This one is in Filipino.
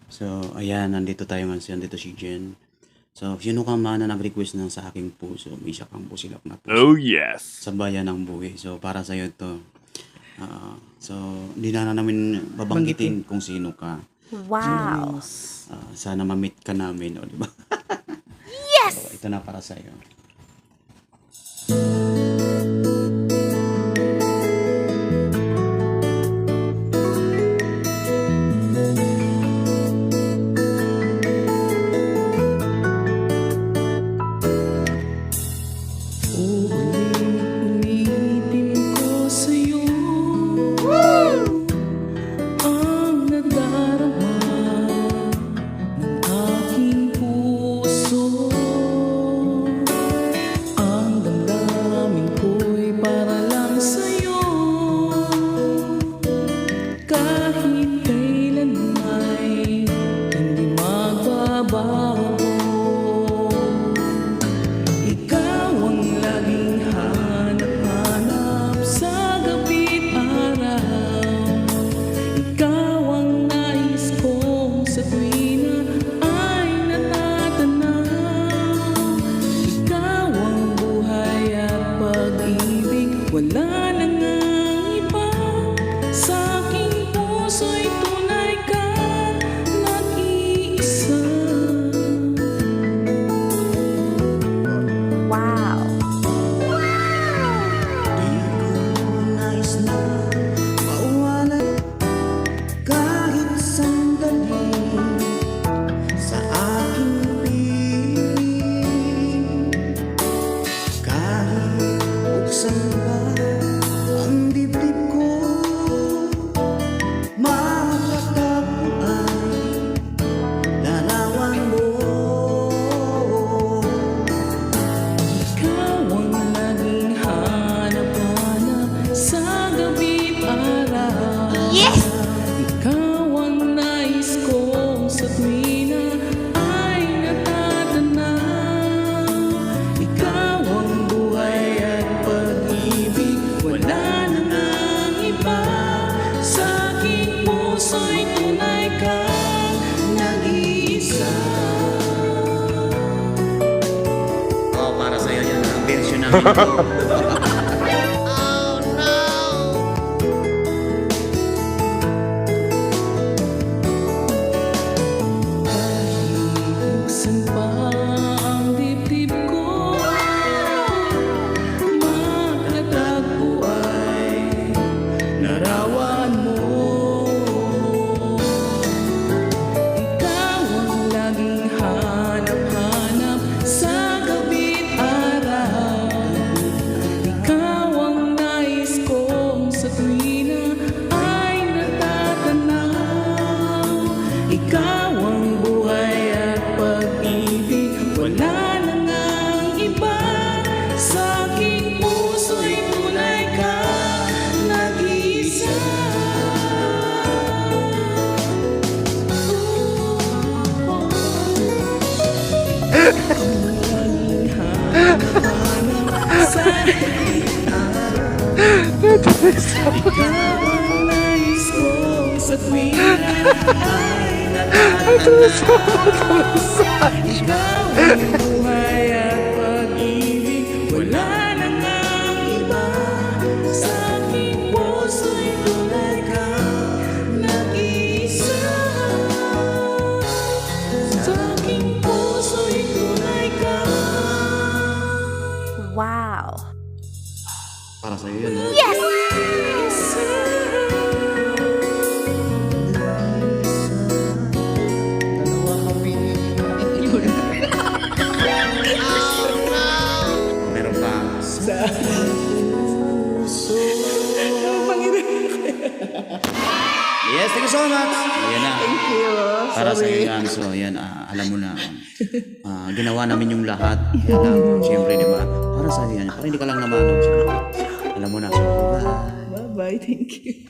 So, ayan, nandito tayo man. Nandito si Jen. So, sino ka man na nag-request ng sa aking puso, may isa kang pusilak na puso. Oh, yes. Sa bayan ng buhay. So, para sa'yo ito. So, hindi na namin babanggitin kung sino ka. Wow. Sana ma-meet ka namin, o, di ba? Yes! So, ito na para sa'yo. Ulitin ko sa'yo ang nadarama ng aking puso. Ang damdamin ko'y para lang sa'yo. Kahit kailan ay hindi magbabago. Ikaw ang laging hanap-hanap sa gabi't araw. Ikaw ang nais kong sa tuwina ay natatanaw. Ikaw ang buhay at pag-ibig, wala nang ang iba. Sa aking puso'y tunay kang nag-iisa. Wow. Di ko nais na mawala kahit sandali sa aking piling. Kahit buksan pa ang dibdib ko, makakatagpuan larawan mo. Ikaw ang laging hanap-hanap sa gabi't araw. Yes! Ikaw ang nais kong sa tuwina ay natatanaw. Ikaw ang buhay at pag-ibig, wala nang ang iba. Sa aking puso'y tunay kang nag-iisa. Oh, para sa'yo yan. Ang version namin ito. Buksan pa ang dibdib ko, makatagpo ay larawan mo. Ikaw ang laging hanap-hanap sa gabi't araw. Ikaw ang nais kong sa tuwina ay natatanaw. Ikaw ang buhay at pag-ibig, wala nang ang iba. Sa aking puso'y tunay kang nag-iisa. Ang laging hanap-hanap sa gabi't araw. Ikaw ang nais kong sa tuwina ay natatanaw. Ikaw ang buhay at pag-ibig, wala nang ang iba. Sa aking puso'y tunay kang nag-iisa. Sa aking puso'y tunay kang Wow. Para sa'yo yan. Ha? Yes! nag-iisa. Dalawa kami. Meron pa. Yes, thank you so much. Ayan na. Thank you. Para sa iyo yan. So, ayan, alam mo na. Ginawa namin yung lahat. Kaya lang, siyempre, di ba? Para sa iyo yan. Para hindi ka lang naman. Alam mo na. So, bye. Bye-bye, thank you.